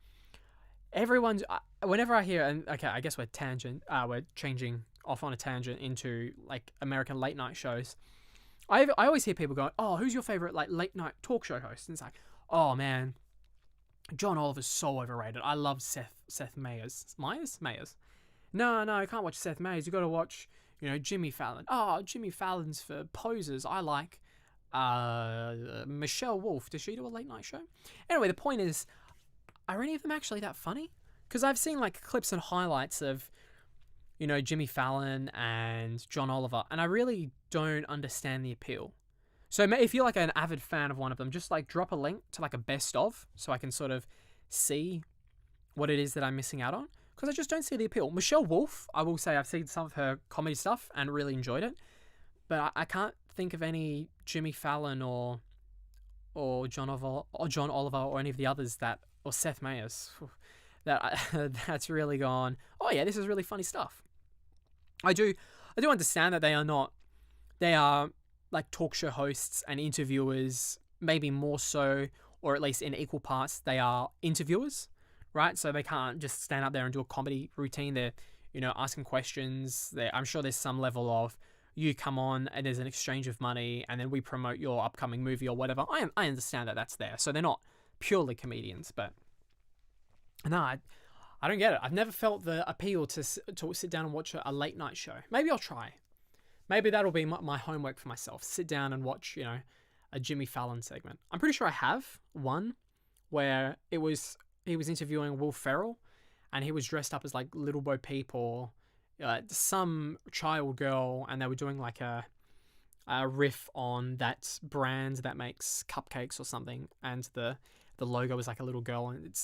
everyone's whenever I hear, and okay, I guess we're changing off on a tangent into like American late night shows. I always hear people going, "Oh, who's your favorite like late night talk show host?" And it's like, "Oh man, John Oliver's so overrated. I love Seth Meyers. Meyers. No, I can't watch Seth Meyers. You got to watch, Jimmy Fallon. Oh, Jimmy Fallon's for posers. I like Michelle Wolf. Does she do a late night show? Anyway, the point is, are any of them actually that funny? Because I've seen like clips and highlights of, Jimmy Fallon and John Oliver, and I really don't understand the appeal. So if you're like an avid fan of one of them, just like drop a link to like a best of, so I can sort of see what it is that I'm missing out on. Because I just don't see the appeal. Michelle Wolf, I will say I've seen some of her comedy stuff and really enjoyed it, but I can't think of any Jimmy Fallon or John Oliver or any of the others or Seth Meyers that's really gone, oh yeah, this is really funny stuff. I do understand that they are like talk show hosts and interviewers, maybe more so, or at least in equal parts, they are interviewers, right? So they can't just stand up there and do a comedy routine. They're, asking questions. I'm sure there's some level of, you come on and there's an exchange of money and then we promote your upcoming movie or whatever. I understand that that's there. So they're not purely comedians, but no, I don't get it. I've never felt the appeal to sit down and watch a late night show. Maybe I'll try. Maybe that'll be my homework for myself. Sit down and watch, a Jimmy Fallon segment. I'm pretty sure I have one where he was interviewing Will Ferrell and he was dressed up as like Little Bo Peep or some child girl, and they were doing like a riff on that brand that makes cupcakes or something, and the logo was like a little girl, and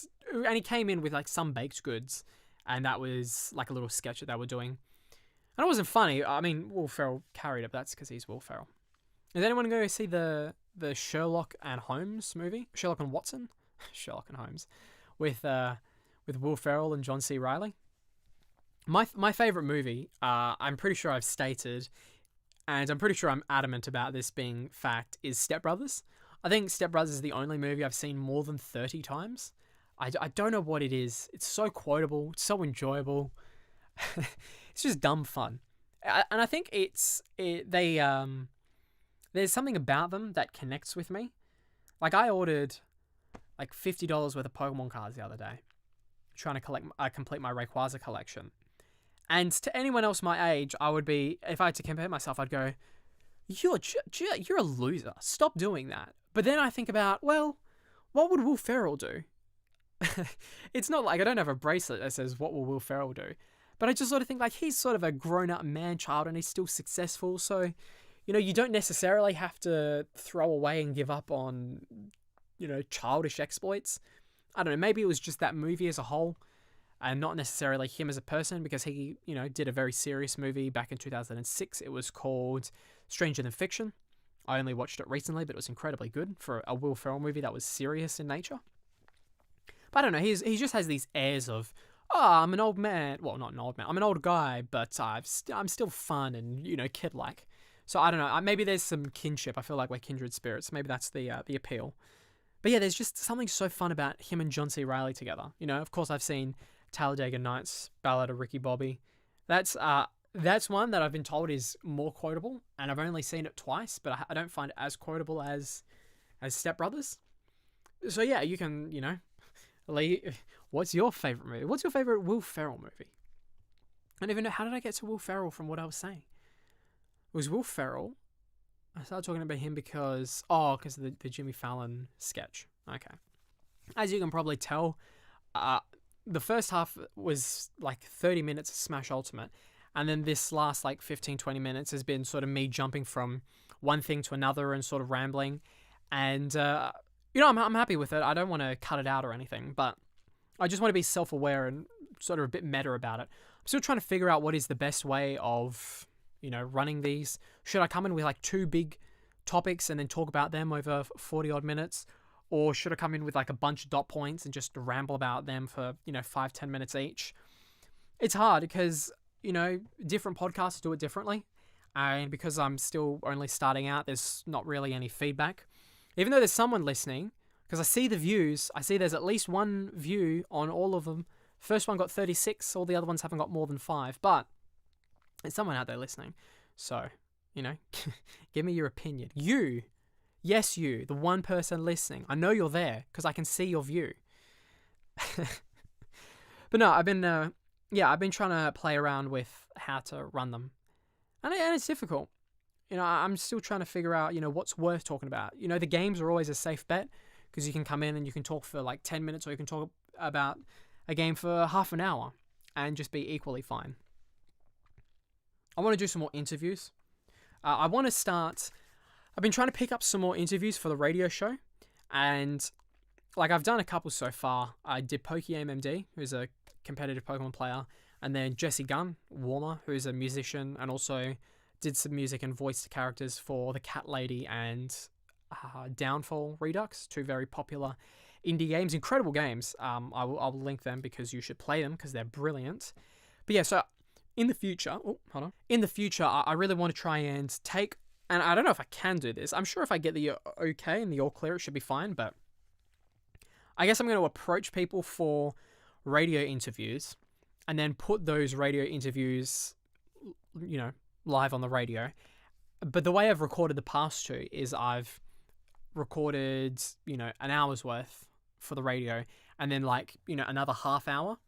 he came in with like some baked goods, and that was like a little sketch that they were doing. And it wasn't funny. I mean, Will Ferrell carried it, but that's because he's Will Ferrell. Is anyone going to see the Sherlock and Holmes movie? Sherlock and Watson? Sherlock and Holmes. With Will Ferrell and John C. Reilly? My favourite movie, I'm pretty sure I've stated, and I'm pretty sure I'm adamant about this being fact, is Step Brothers. I think Step Brothers is the only movie I've seen more than 30 times. I don't know what it is. It's so quotable. It's so enjoyable. It's just dumb fun. And I think there's something about them that connects with me. Like I ordered like $50 worth of Pokemon cards the other day, trying to complete my Rayquaza collection. And to anyone else my age, I would be, if I had to compare myself, I'd go, you're a loser. Stop doing that. But then I think about, well, what would Will Ferrell do? It's not like I don't have a bracelet that says, what will Will Ferrell do? But I just sort of think like he's sort of a grown-up man-child and he's still successful. So, you don't necessarily have to throw away and give up on, childish exploits. I don't know, maybe it was just that movie as a whole and not necessarily him as a person, because he, did a very serious movie back in 2006. It was called Stranger Than Fiction. I only watched it recently, but it was incredibly good for a Will Ferrell movie that was serious in nature. But I don't know, he just has these airs of, I'm an old man. Well, not an old man. I'm an old guy, but I'm still fun and, kid-like. So I don't know. Maybe there's some kinship. I feel like we're kindred spirits. Maybe that's the appeal. But yeah, there's just something so fun about him and John C. Reilly together. Of course, I've seen Talladega Nights, Ballad of Ricky Bobby. That's one that I've been told is more quotable, and I've only seen it twice, but I don't find it as quotable as Step Brothers. So yeah, you can, what's your favorite movie? What's your favorite Will Ferrell movie? I don't even know, how did I get to Will Ferrell from what I was saying? It was Will Ferrell. I started talking about him because of the Jimmy Fallon sketch. Okay. As you can probably tell, the first half was like 30 minutes of Smash Ultimate, and then this last like 15-20 minutes has been sort of me jumping from one thing to another and sort of rambling, and I'm happy with it. I don't want to cut it out or anything, but I just want to be self-aware and sort of a bit meta about it. I'm still trying to figure out what is the best way of running these. Should I come in with like two big topics and then talk about them over 40 odd minutes? Or should I come in with like a bunch of dot points and just ramble about them for, 5-10 minutes each? It's hard because, different podcasts do it differently. And because I'm still only starting out, there's not really any feedback. Even though there's someone listening, because I see the views, I see there's at least one view on all of them. First one got 36, all the other ones haven't got more than 5. But there's someone out there listening. So, give me your opinion. You, yes, you, the one person listening. I know you're there because I can see your view. But no, I've been trying to play around with how to run them. And it's difficult. I'm still trying to figure out, what's worth talking about. The games are always a safe bet because you can come in and you can talk for like 10 minutes or you can talk about a game for half an hour and just be equally fine. I want to do some more interviews. I've been trying to pick up some more interviews for the radio show. And like I've done a couple so far. I did PokeaimMD, who's a competitive Pokemon player. And then Jesse Gunn, Warmer, who's a musician and also did some music and voiced characters for The Cat Lady and Downfall Redux, 2 very popular indie games, incredible games. I'll link them because you should play them because they're brilliant. But yeah, so in the future, I really want to try and take, and I don't know if I can do this. I'm sure if I get the okay and the all clear, it should be fine. But I guess I'm going to approach people for radio interviews. And then put those radio interviews, live on the radio. But the way I've recorded the past 2 is I've recorded, an hour's worth for the radio and then another half hour.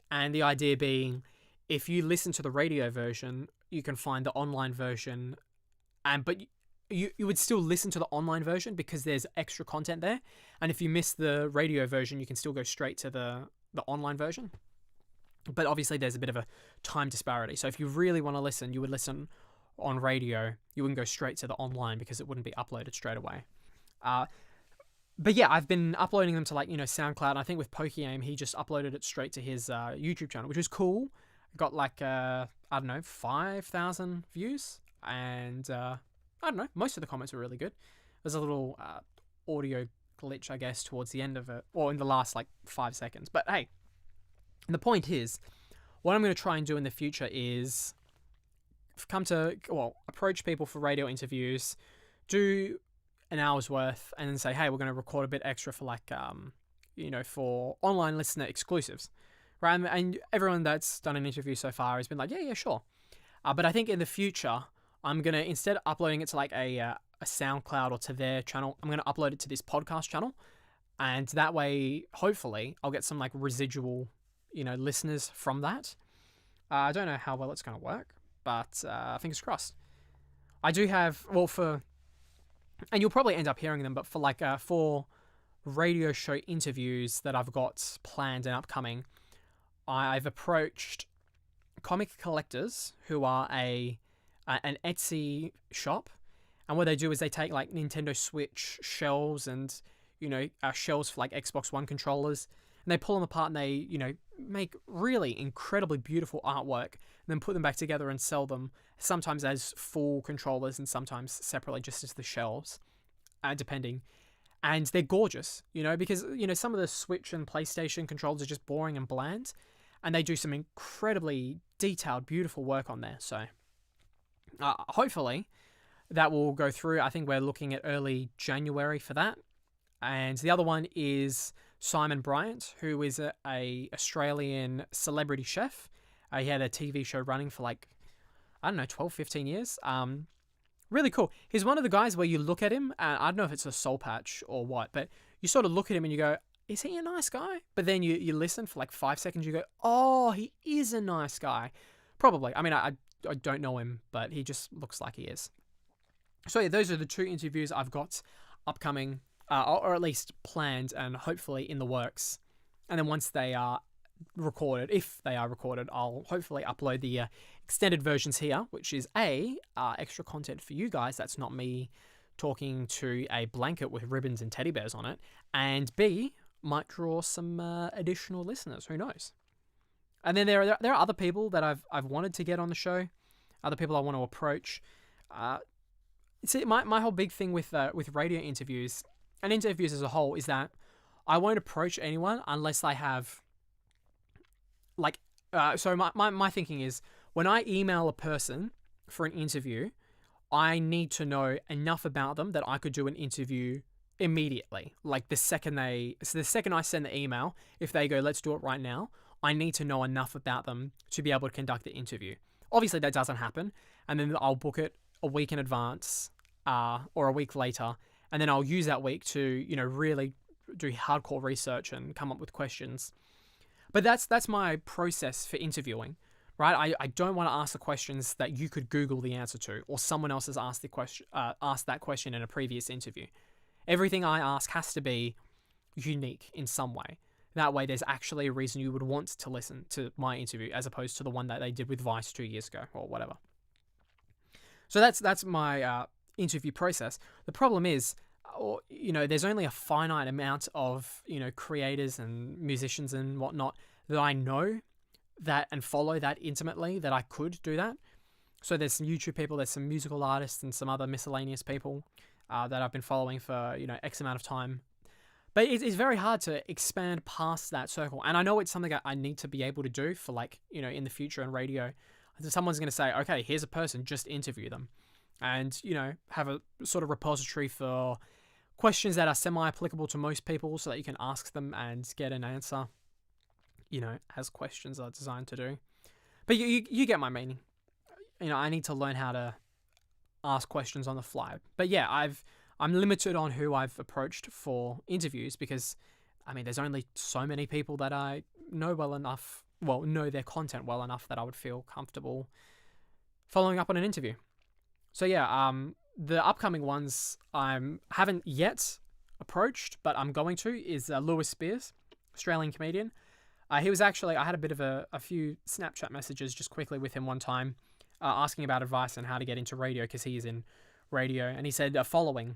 And the idea being, if you listen to the radio version, you can find the online version. But you would still listen to the online version because there's extra content there. And if you miss the radio version, you can still go straight to the online version. But obviously there's a bit of a time disparity. So if you really want to listen, you would listen on radio. You wouldn't go straight to the online because it wouldn't be uploaded straight away. But yeah, I've been uploading them to SoundCloud. And I think with PokeAim, he just uploaded it straight to his YouTube channel, which was cool. Got 5,000 views. And I don't know, most of the comments were really good. There's a little audio glitch, I guess, towards the end of it. Or in the last 5 seconds. But hey. And the point is, what I'm going to try and do in the future is approach people for radio interviews, do an hour's worth, and then say, hey, we're going to record a bit extra for for online listener exclusives, right? And everyone that's done an interview so far has been like, yeah, sure. But I think in the future, I'm going to, instead of uploading it to a SoundCloud or to their channel, I'm going to upload it to this podcast channel. And that way, hopefully, I'll get some residual listeners from that. I don't know how well it's going to work, but fingers crossed. I do have, and you'll probably end up hearing them, but for radio show interviews that I've got planned and upcoming, I've approached comic collectors who are an Etsy shop, and what they do is they take Nintendo Switch shelves and shelves for Xbox One controllers, and they pull them apart and they make really incredibly beautiful artwork and then put them back together and sell them, sometimes as full controllers and sometimes separately just as the shelves, depending. And they're gorgeous, because some of the Switch and PlayStation controllers are just boring and bland, and they do some incredibly detailed, beautiful work on there. So hopefully that will go through. I think we're looking at early January for that. And the other one is Simon Bryant, who is a Australian celebrity chef. He had a TV show running for 12, 15 years. Really cool. He's one of the guys where you look at him, and I don't know if it's a soul patch or what, but you sort of look at him and you go, is he a nice guy? But then you listen for 5 seconds, you go, oh, he is a nice guy. Probably. I mean, I don't know him, but he just looks like he is. So yeah, those are the 2 interviews I've got upcoming, or at least planned and hopefully in the works. And then once they are recorded, if they are recorded, I'll hopefully upload the extended versions here, which is extra content for you guys. That's not me talking to a blanket with ribbons and teddy bears on it. And B, might draw some additional listeners. Who knows? And then there are other people that I've wanted to get on the show, other people I want to approach. See, my whole big thing with radio interviews and interviews as a whole, is that I won't approach anyone unless I have, like, so my thinking is, when I email a person for an interview, I need to know enough about them that I could do an interview immediately. Like the second I send the email, if they go, let's do it right now, I need to know enough about them to be able to conduct the interview. Obviously that doesn't happen, and then I'll book it a week in advance, or a week later, and then I'll use that week to, really do hardcore research and come up with questions. But that's my process for interviewing, right? I don't want to ask the questions that you could Google the answer to, or someone else has asked that question in a previous interview. Everything I ask has to be unique in some way. That way, there's actually a reason you would want to listen to my interview, as opposed to the one that they did with Vice 2 years ago or whatever. So that's my interview process. The problem is, there's only a finite amount of, creators and musicians and whatnot that I know that and follow that intimately that I could do that. So there's some YouTube people, there's some musical artists and some other miscellaneous people that I've been following for, X amount of time. But it's very hard to expand past that circle. And I know it's something I need to be able to do for, like, in the future on radio. Someone's going to say, okay, here's a person, just interview them. And, have a sort of repository for questions that are semi-applicable to most people so that you can ask them and get an answer, as questions are designed to do. But you get my meaning. I need to learn how to ask questions on the fly. But yeah, I'm limited on who I've approached for interviews because, there's only so many people that I know know their content well enough that I would feel comfortable following up on an interview. So yeah, the upcoming ones I haven't yet approached, but I'm going to, is Lewis Spears, Australian comedian. He was actually, I had a bit of a few Snapchat messages just quickly with him one time, asking about advice on how to get into radio, because he is in radio, and he said following.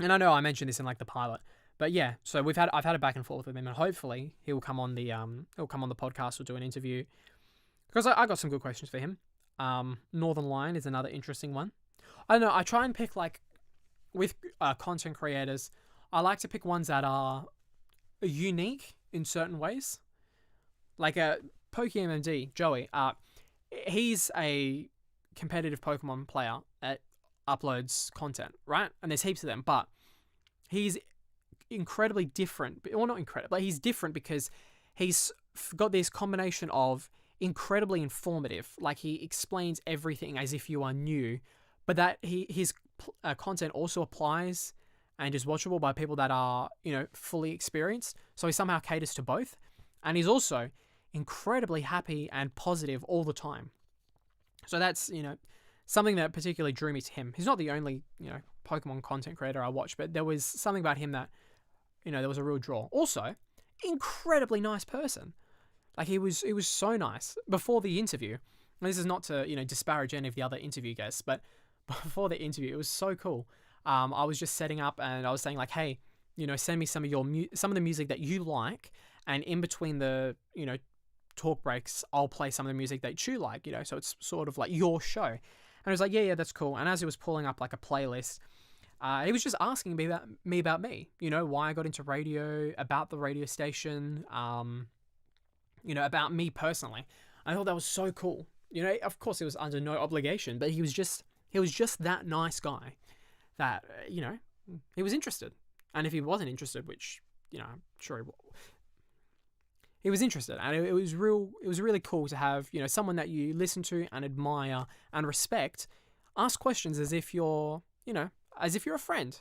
And I know I mentioned this in like the pilot, but yeah, so I've had a back and forth with him, and hopefully he'll come on the podcast or do an interview, because I got some good questions for him. Northern Lion is another interesting one. I don't know, I try and pick, like, with content creators, I like to pick ones that are unique in certain ways. Like PokeaimMD, Joey, he's a competitive Pokemon player that uploads content, right? And there's heaps of them, but he's incredibly different. Well, not incredible, but he's different because he's got this combination of incredibly informative, like he explains everything as if you are new, but that his content also applies and is watchable by people that are, fully experienced. So he somehow caters to both. And he's also incredibly happy and positive all the time. So that's, something that particularly drew me to him. He's not the only, Pokemon content creator I watch, but there was something about him that, there was a real draw. Also, incredibly nice person. Like, he was so nice before the interview. And this is not to, disparage any of the other interview guests, but before the interview, it was so cool. I was just setting up and I was saying, like, hey, send me some of the music that you like, and in between the, talk breaks, I'll play some of the music that you like, so it's sort of like your show. And I was like, yeah, that's cool. And as he was pulling up like a playlist, he was just asking me about me, why I got into radio, about the radio station, about me personally. I thought that was so cool. Of course it was under no obligation, but he was just that nice guy that, he was interested. And if he wasn't interested, which, I'm sure he was interested. And it was really cool to have, someone that you listen to and admire and respect ask questions as if you're a friend.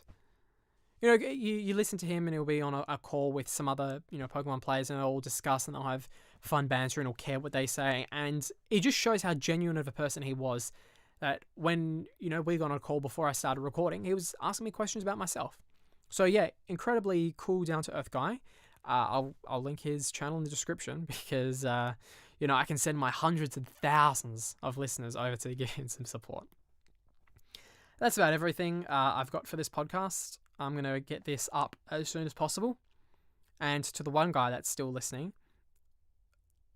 You listen to him and he'll be on a call with some other, Pokemon players, and they'll all discuss and they'll have fun banter and he'll care what they say. And it just shows how genuine of a person he was, that when, we got on a call before I started recording, he was asking me questions about myself. So yeah, incredibly cool, down-to-earth guy. I'll link his channel in the description because, I can send my hundreds and thousands of listeners over to give him some support. That's about everything I've got for this podcast. I'm going to get this up as soon as possible. And to the one guy that's still listening,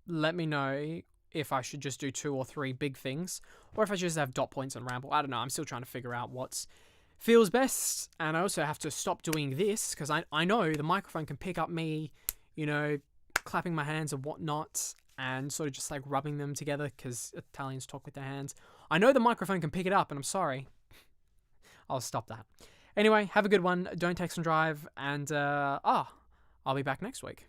let me know if I should just do 2 or 3 big things, or if I should just have dot points and ramble. I don't know. I'm still trying to figure out what's feels best. And I also have to stop doing this because I know the microphone can pick up me, clapping my hands and whatnot, and sort of just like rubbing them together because Italians talk with their hands. I know the microphone can pick it up, and I'm sorry. I'll stop that. Anyway, have a good one. Don't text and drive, and I'll be back next week.